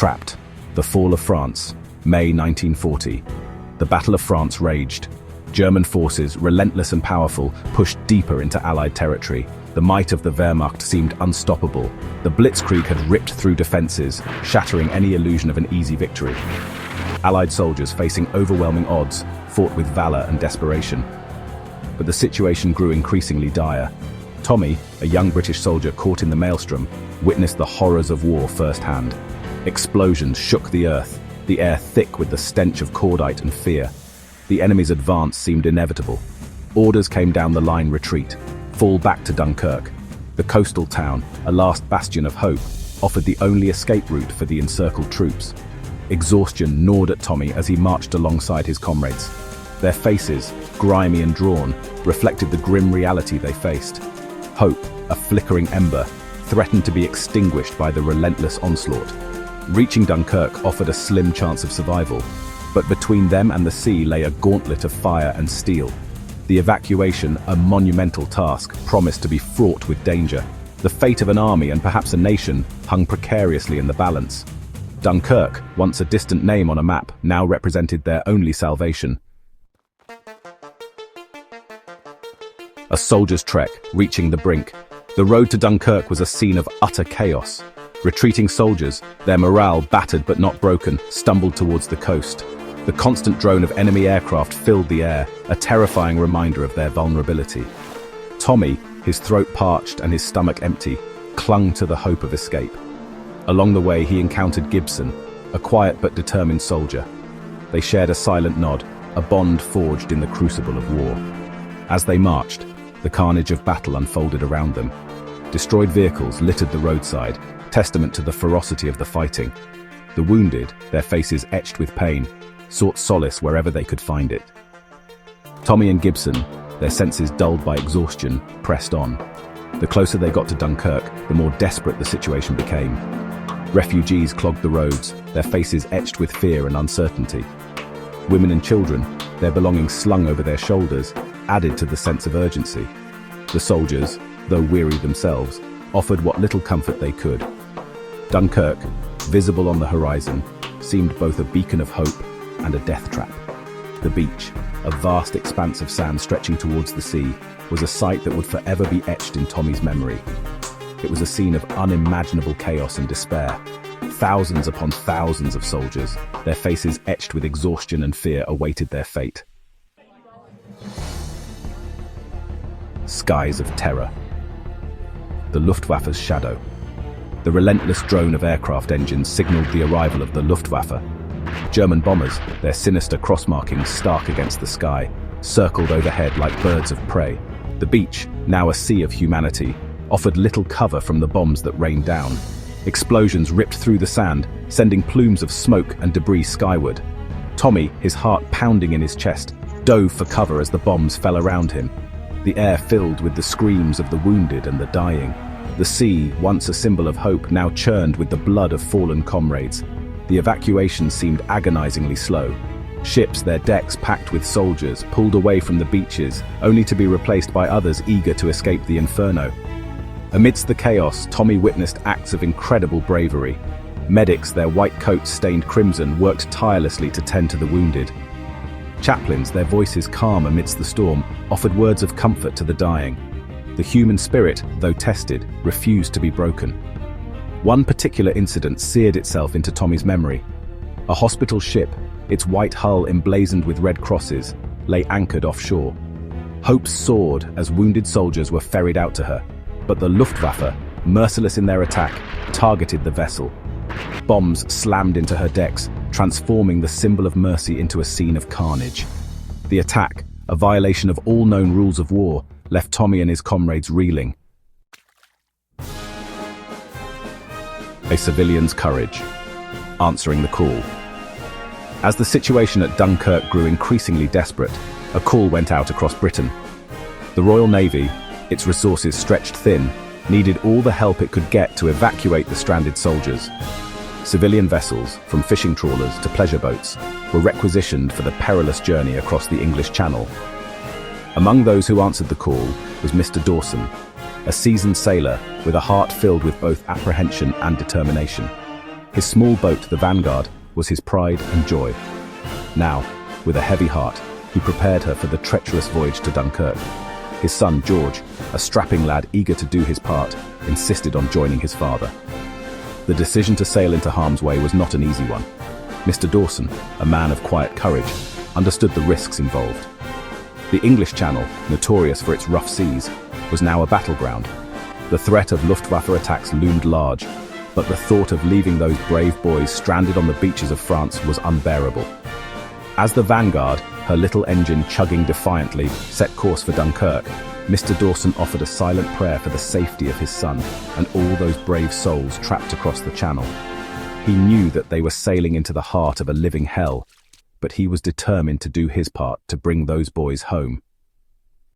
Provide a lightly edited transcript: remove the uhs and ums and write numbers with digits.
Trapped. The Fall of France, May 1940. The Battle of France raged. German forces, relentless and powerful, pushed deeper into Allied territory. The might of the Wehrmacht seemed unstoppable. The Blitzkrieg had ripped through defenses, shattering any illusion of an easy victory. Allied soldiers, facing overwhelming odds, fought with valor and desperation. But the situation grew increasingly dire. Tommy, a young British soldier caught in the maelstrom, witnessed the horrors of war firsthand. Explosions shook the earth, the air thick with the stench of cordite and fear. The enemy's advance seemed inevitable. Orders came down the line: retreat, fall back to Dunkirk. The coastal town, a last bastion of hope, offered the only escape route for the encircled troops. Exhaustion gnawed at Tommy as he marched alongside his comrades. Their faces, grimy and drawn, reflected the grim reality they faced. Hope, a flickering ember, threatened to be extinguished by the relentless onslaught. Reaching Dunkirk offered a slim chance of survival, but between them and the sea lay a gauntlet of fire and steel. The evacuation, a monumental task, promised to be fraught with danger. The fate of an army and perhaps a nation hung precariously in the balance. Dunkirk, once a distant name on a map, now represented their only salvation. A soldier's trek, reaching the Brink. The road to Dunkirk was a scene of utter chaos. Retreating soldiers, their morale battered but not broken, stumbled towards the coast. The constant drone of enemy aircraft filled the air, a terrifying reminder of their vulnerability. Tommy, his throat parched and his stomach empty, clung to the hope of escape. Along the way, he encountered Gibson, a quiet but determined soldier. They shared a silent nod, a bond forged in the crucible of war. As they marched, the carnage of battle unfolded around them. Destroyed vehicles littered the roadside, testament to the ferocity of the fighting. The wounded, their faces etched with pain, sought solace wherever they could find it. Tommy and Gibson, their senses dulled by exhaustion, pressed on. The closer they got to Dunkirk, the more desperate the situation became. Refugees clogged the roads, their faces etched with fear and uncertainty. Women and children, their belongings slung over their shoulders, added to the sense of urgency. The soldiers, though weary themselves, offered what little comfort they could. Dunkirk, visible on the horizon, seemed both a beacon of hope and a death trap. The beach, a vast expanse of sand stretching towards the sea, was a sight that would forever be etched in Tommy's memory. It was a scene of unimaginable chaos and despair. Thousands upon thousands of soldiers, their faces etched with exhaustion and fear, awaited their fate. Skies of terror. The Luftwaffe's shadow. The relentless drone of aircraft engines signaled the arrival of the Luftwaffe. German bombers, their sinister cross markings stark against the sky, circled overhead like birds of prey. The beach, now a sea of humanity, offered little cover from the bombs that rained down. Explosions ripped through the sand, sending plumes of smoke and debris skyward. Tommy, his heart pounding in his chest, dove for cover as the bombs fell around him. The air filled with the screams of the wounded and the dying. The sea, once a symbol of hope, now churned with the blood of fallen comrades. The evacuation seemed agonizingly slow. Ships, their decks packed with soldiers, pulled away from the beaches, only to be replaced by others eager to escape the inferno. Amidst the chaos, Tommy witnessed acts of incredible bravery. Medics, their white coats stained crimson, worked tirelessly to tend to the wounded. Chaplains, their voices calm amidst the storm, offered words of comfort to the dying. The human spirit, though tested, refused to be broken. One particular incident seared itself into Tommy's memory. A hospital ship, its white hull emblazoned with red crosses, lay anchored offshore. Hopes soared as wounded soldiers were ferried out to her, but the Luftwaffe, merciless in their attack, targeted the vessel. Bombs slammed into her decks, transforming the symbol of mercy into a scene of carnage. The attack, a violation of all known rules of war, left Tommy and his comrades reeling. A civilian's courage, answering the call. As the situation at Dunkirk grew increasingly desperate, a call went out across Britain. The Royal Navy, its resources stretched thin, needed all the help it could get to evacuate the stranded soldiers. Civilian vessels, from fishing trawlers to pleasure boats, were requisitioned for the perilous journey across the English Channel. Among those who answered the call was Mr. Dawson, a seasoned sailor with a heart filled with both apprehension and determination. His small boat, the Vanguard, was his pride and joy. Now, with a heavy heart, he prepared her for the treacherous voyage to Dunkirk. His son, George, a strapping lad eager to do his part, insisted on joining his father. The decision to sail into harm's way was not an easy one. Mr. Dawson, a man of quiet courage, understood the risks involved. The English Channel, notorious for its rough seas, was now a battleground. The threat of Luftwaffe attacks loomed large, but the thought of leaving those brave boys stranded on the beaches of France was unbearable. As the Vanguard, her little engine chugging defiantly, set course for Dunkirk, Mr. Dawson offered a silent prayer for the safety of his son and all those brave souls trapped across the channel. He knew that they were sailing into the heart of a living hell, but he was determined to do his part to bring those boys home.